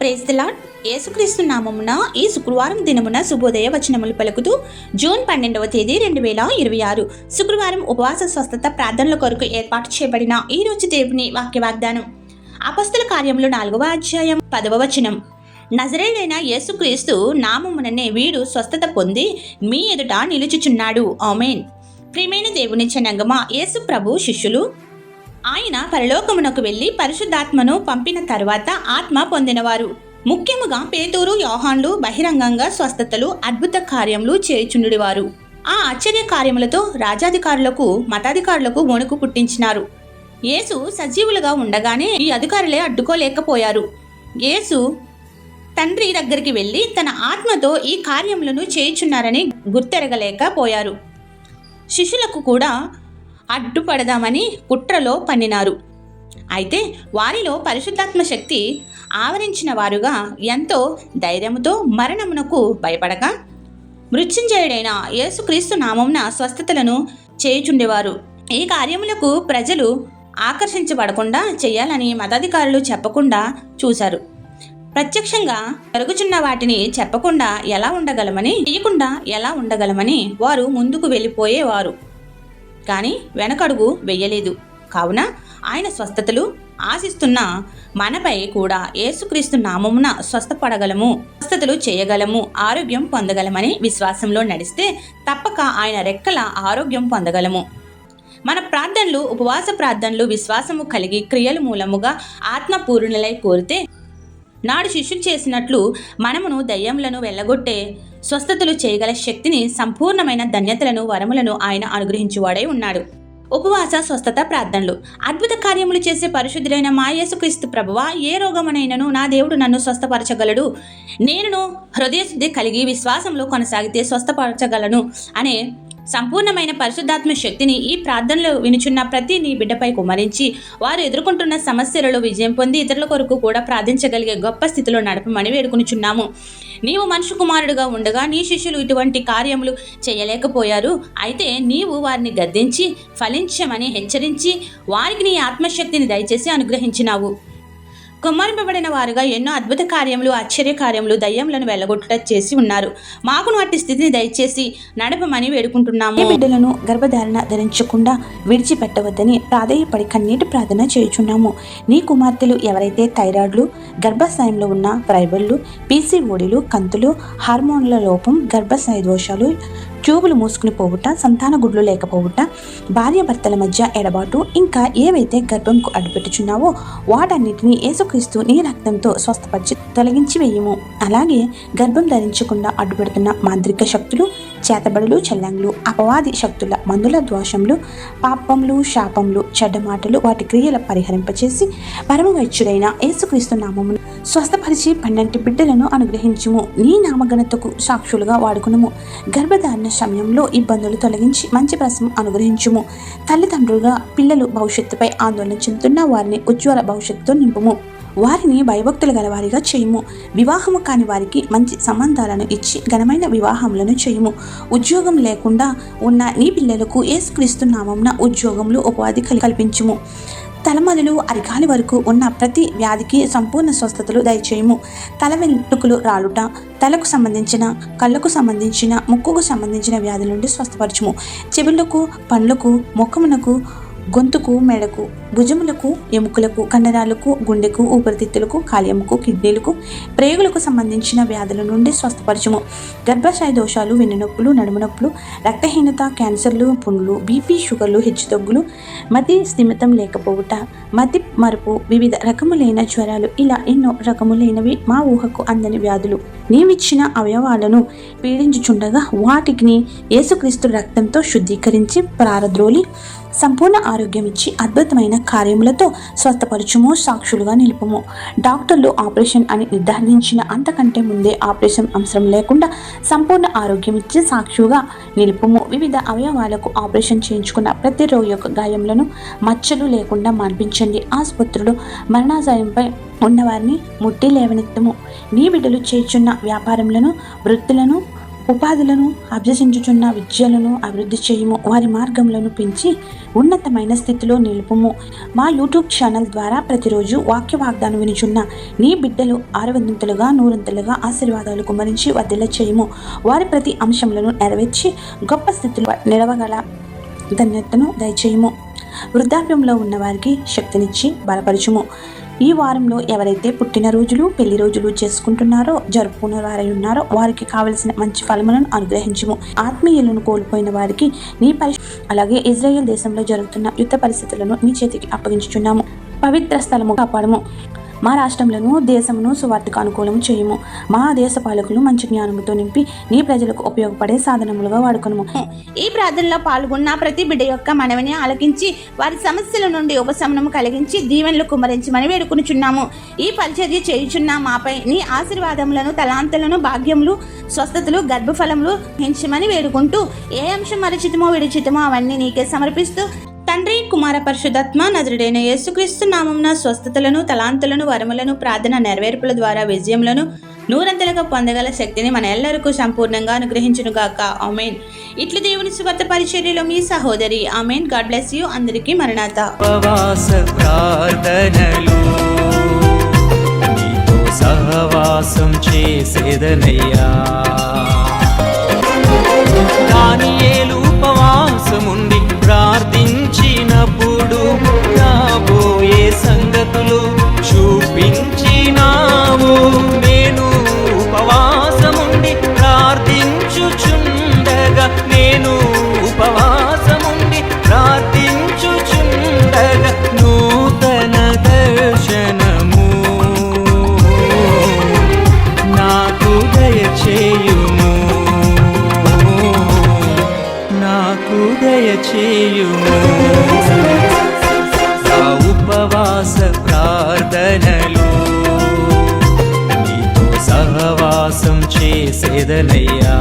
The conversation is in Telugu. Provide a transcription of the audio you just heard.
Praise the lord. యేసుక్రీస్తు నామమున ఈ శుక్రవారం దినమున శుభోదయ వచనములు పలుకుతూ జూన్ 12వ తేదీ 2026 శుక్రవారం ఉపవాస స్వస్థత ప్రార్థనల కొరకు ఏర్పాటు చేయబడిన ఈ రోజు దేవుని వాక్య వాగ్దానం అపొస్తలుల కార్యములు 4వ అధ్యాయం 10వ వచనం. నజరేయుడైన యేసుక్రీస్తు నామముననే వీడు స్వస్థత పొంది మీ ఎదుట నిలుచుచున్నాడు. ఆమేన్. ప్రియమైన దేవుని జనాంగమా, యేసు ప్రభు శిష్యులు ఆయన పరలోకమునకు వెళ్లి పరిశుద్ధాత్మను పంపిన తర్వాత ఆత్మ పొందినవారు. ముఖ్యముగా పేతురు, యోహాన్లు బహిరంగంగా స్వస్థతలు, అద్భుత కార్యములు చేయుచుండువారు. ఆ ఆశ్చర్య కార్యములతో రాజాధికారులకు, మతాధికారులకు వణుకు పుట్టించినారు. యేసు సజీవులుగా ఉండగానే ఈ అధికారులే అడ్డుకోలేకపోయారు. యేసు తండ్రి దగ్గరికి వెళ్లి తన ఆత్మతో ఈ కార్యములను చేయుచున్నారని గుర్తెరగలేకపోయారు. శిష్యులకు కూడా అడ్డుపడదామని కుట్రలో పన్నినారు. అయితే వారిలో పరిశుద్ధాత్మ శక్తి ఆవరించిన వారుగా ఎంతో ధైర్యముతో మరణమునకు భయపడక మృత్యుంజయుడైన యేసుక్రీస్తు నామమున స్వస్థతలను చేయుచుండేవారు. ఈ కార్యములకు ప్రజలు ఆకర్షించబడకుండా చేయాలని మతాధికారులు చెప్పకుండా చూశారు. ప్రత్యక్షంగా జరుగుచున్న వాటిని చెప్పకుండా ఎలా ఉండగలమని వారు ముందుకు వెళ్ళిపోయేవారు, కానీ వెనకడుగు వెయ్యలేదు. కావున ఆయన స్వస్థతలు ఆశిస్తున్న మనపై కూడా యేసుక్రీస్తు నామమున స్వస్థపడగలము, స్వస్థతలు చేయగలము, ఆరోగ్యం పొందగలమని విశ్వాసంలో నడిస్తే తప్పక ఆయన రెక్కల ఆరోగ్యం పొందగలము. మన ప్రార్థనలు, ఉపవాస ప్రార్థనలు విశ్వాసము కలిగి క్రియల మూలముగా ఆత్మపూర్ణులై కోరితే నాడు శిష్యులు చేసినట్లు మనమును దయ్యములను వెళ్ళగొట్టే స్వస్థతలు చేయగల శక్తిని, సంపూర్ణమైన ధన్యతలను, వరములను ఆయన అనుగ్రహించువాడై ఉన్నాడు. ఉపవాస స్వస్థత ప్రార్థనలు. అద్భుత కార్యములు చేసే పరిశుద్ధులైన మా యేసుక్రీస్తు ప్రభువా, ఏ రోగమునైనను నా దేవుడు నన్ను స్వస్థపరచగలడు, నేను హృదయశుద్ధి కలిగి విశ్వాసంలో కొనసాగితే స్వస్థపరచగలను అనే సంపూర్ణమైన పరిశుద్ధాత్మ శక్తిని ఈ ప్రార్థనలో వినుచున్న ప్రతి నీ బిడ్డపై కుమ్మరించి వారు ఎదుర్కొంటున్న సమస్యలలో విజయం పొంది ఇతరుల కొరకు కూడా ప్రార్థించగలిగే గొప్ప స్థితిలో నడపమని వేడుకొనుచున్నాము. నీవు మనుష్య కుమారుడుగా ఉండగా నీ శిష్యులు ఇటువంటి కార్యములు చేయలేకపోయారు. అయితే నీవు వారిని గద్దించి ఫలించమని హెచ్చరించి వారికి నీ ఆత్మశక్తిని దయచేసి అనుగ్రహించినావు. కుమ్మరింపబడిన వారుగా ఎన్నో అద్భుత కార్యములు, ఆశ్చర్య కార్యములు, దయ్యములను వెళ్ళగొట్టుట చేసి ఉన్నారు. మాకును అట్టి స్థితిని దయచేసి నడపమని వేడుకుంటున్నాము. ఈ బిడ్డలను గర్భధారణ ధరించకుండా విడిచిపెట్టవద్దని ప్రాధేయపడి కన్నీటి ప్రార్థన చేయుచున్నాము. నీ కుమార్తెలు ఎవరైతే థైరాయిడ్లు, గర్భాశయంలో ఉన్న ఫైబర్లు, పీసీఓడీలు, కంతులు, హార్మోన్ల లోపం, గర్భాశయ దోషాలు, ట్యూబులు మూసుకుని పోవుట, సంతాన గుడ్లు లేకపోవుట, భార్యాభర్తల మధ్య ఎడబాటు, ఇంకా ఏవైతే గర్భంకు అడ్డుపెట్టుచున్నావో వాటన్నిటినీ యేసుక్రీస్తు నీ రక్తంతో స్వస్థపరిచి తొలగించి వేయము. అలాగే గర్భం ధరించకుండా అడ్డుపెడుతున్న మాంత్రిక శక్తులు, చేతబడులు, చల్లంగులు, అపవాది శక్తుల మందుల దోషములు, పాపములు, శాపములు, చెడ్డ మాటలు, వాటి క్రియల పరిహరింపచేసి పరమవైద్యుడైన యేసుక్రీస్తు నామమును స్వస్థపరిచి 12 బిడ్డలను అనుగ్రహించుము. నీ నామఘనతకు సాక్షులుగా వాడుకునుము. గర్భధారణ సమయంలో ఇబ్బందులు తొలగించి మంచి ప్రసవం అనుగ్రహించుము. తల్లిదండ్రులుగా పిల్లలు భవిష్యత్తుపై ఆందోళన చెందుతున్న వారిని ఉజ్వల భవిష్యత్తుతో నింపుము. వారిని భయభక్తులు గలవారిగా చేయుము. వివాహము కాని వారికి మంచి సంబంధాలను ఇచ్చి ఘనమైన వివాహములను చేయుము. ఉద్యోగం లేకుండా ఉన్న నీ పిల్లలకు యేసుక్రీస్తు నామమున ఉద్యోగములు, ఉపాధి కల్పించుము. తల మొదలు అరికాలి వరకు ఉన్న ప్రతి వ్యాధికి సంపూర్ణ స్వస్థతలు దయచేయము. తల వెంట్రుకలు రాలుట, తలకు సంబంధించిన, కళ్ళకు సంబంధించిన, ముక్కుకు సంబంధించిన వ్యాధుల నుండి స్వస్థపరచుము. చెవులకు, పండ్లకు, ముఖమునకు, గొంతుకు, మెడకు, భుజములకు, ఎముకలకు, కండరాలకు, గుండెకు, ఊపిరితిత్తులకు, కాలేయముకు, కిడ్నీలకు, ప్రేగులకు సంబంధించిన వ్యాధుల నుండి స్వస్థపరచుము. గర్భాశయ దోషాలు, వెన్నునొప్పులు, నడుము నొప్పులు, రక్తహీనత, క్యాన్సర్లు, పుండ్లు, బీపీ, షుగర్లు, హెచ్చుతగ్గులు, మతి స్థిమితం లేకపోవుట, మతి మరుపు, వివిధ రకములైన జ్వరాలు, ఇలా ఎన్నో రకములైనవి మా ఊహకు అందని వ్యాధులు నీవిచ్చిన అవయవాలను పీడించుచుండగా వాటిని యేసుక్రీస్తు రక్తంతో శుద్ధీకరించి ప్రారద్రోలి సంపూర్ణ ఆరోగ్యం ఇచ్చి అద్భుతమైన కార్యములతో స్వస్థపరచుము, సాక్షులుగా నిలుపుము. డాక్టర్లు ఆపరేషన్ అని నిర్ధారించిన అంతకంటే ముందే ఆపరేషన్ అవసరం లేకుండా సంపూర్ణ ఆరోగ్యం ఇచ్చి సాక్షిగా నిలుపుము. వివిధ అవయవాలకు ఆపరేషన్ చేయించుకున్న ప్రతి రోగి యొక్క గాయములను, మచ్చలు లేకుండా మాన్పించండి. ఆసుపత్రులు మరణాశయంపై ఉన్నవారిని ముట్టి లేవనెత్తము. నీ బిడ్డలు చేయుచున్న వ్యాపారములను, వృత్తులను ఉపాధులను అభ్యసించుచున్న విద్యలను అభివృద్ధి చేయుము. వారి మార్గములను పెంచి ఉన్నతమైన స్థితిలో నిలుపుము. మా యూట్యూబ్ ఛానల్ ద్వారా ప్రతిరోజు వాక్య వాగ్దానం వినుచున్న నీ బిడ్డలు 600లుగా 100లుగా ఆశీర్వాదాలు కుమరించి వర్ధిల్ల చేయుము. వారి ప్రతి అంశములను నెరవేర్చి గొప్ప స్థితిలో నిలవగల ధన్యతను దయచేయము. వృద్ధాప్యంలో ఉన్న వారికి శక్తినిచ్చి బలపరచుము. ఈ వారంలో ఎవరైతే పుట్టినరోజులు పెళ్లి రోజులు చేసుకుంటున్నారో జరుపుకున్న వారై ఉన్నారో వారికి కావలసిన మంచి ఫలములను అనుగ్రహించుము. ఆత్మీయులను కోల్పోయిన వారికి నీ అలాగే ఇజ్రాయెల్ దేశంలో జరుగుతున్న యుద్ధ పరిస్థితులను నీ చేతికి అప్పగించుచున్నాము. పవిత్ర స్థలము కాపాడము. మా రాష్ట్రములను దేశమును సువార్తకు అనుకూలము చేయుము. మా దేశ పాలకులు మంచి జ్ఞానముతో నింపి నీ ప్రజలకు ఉపయోగపడే సాధనములుగా వాడుకొనుము. ఈ ప్రార్థనలో పాల్గొన్న ప్రతి బిడ్డ యొక్క మనవిని ఆలకించి వారి సమస్యల నుండి ఉపశమనము కలిగించి దీవెనలు కుమరించమని వేడుకొనుచున్నాము. ఈ పరిచర్య చేయుచున్న మాపై నీ ఆశీర్వాదములను తలాంతులను భాగ్యములు స్వస్థతలు గర్భఫలములు పెంచమని వేడుకుంటూ ఏ అంశం మరచితమో విడిచితమో అవన్నీ నీకే సమర్పిస్తూ తండ్రి కుమార పరిశుద్ధాత్మ నజరుడైన యేసుక్రీస్తు నామమున స్వస్థతలను తలాంతులను వరములను ప్రార్థన నెరవేర్పుల ద్వారా విజయములను 100లుగా పొందగల శక్తిని మన ఎల్లరికూ సంపూర్ణంగా అనుగ్రహించునుగాక. ఆమేన్. ఇట్లు దేవుని సువార్త పరిచర్యలో మీ సహోదరి. ఆమేన్. God bless you. అందరికీ మరణాత. ఉపవాస ప్రార్థనలు నీతో సహవాసం చేసేదనయ్యా. దానియేలు ఉపవాసముండి ప్రార్థించినప్పుడు రాబోయే సంగతులు చూపించినావు. నేను ఉపవాసముండి ప్రార్థించుచుండగా నూతన దర్శనము నాకు దయచేయుము. నా ఉపవాస ప్రార్థనలు నీతో సహవాసం చేసేదనయ్యా.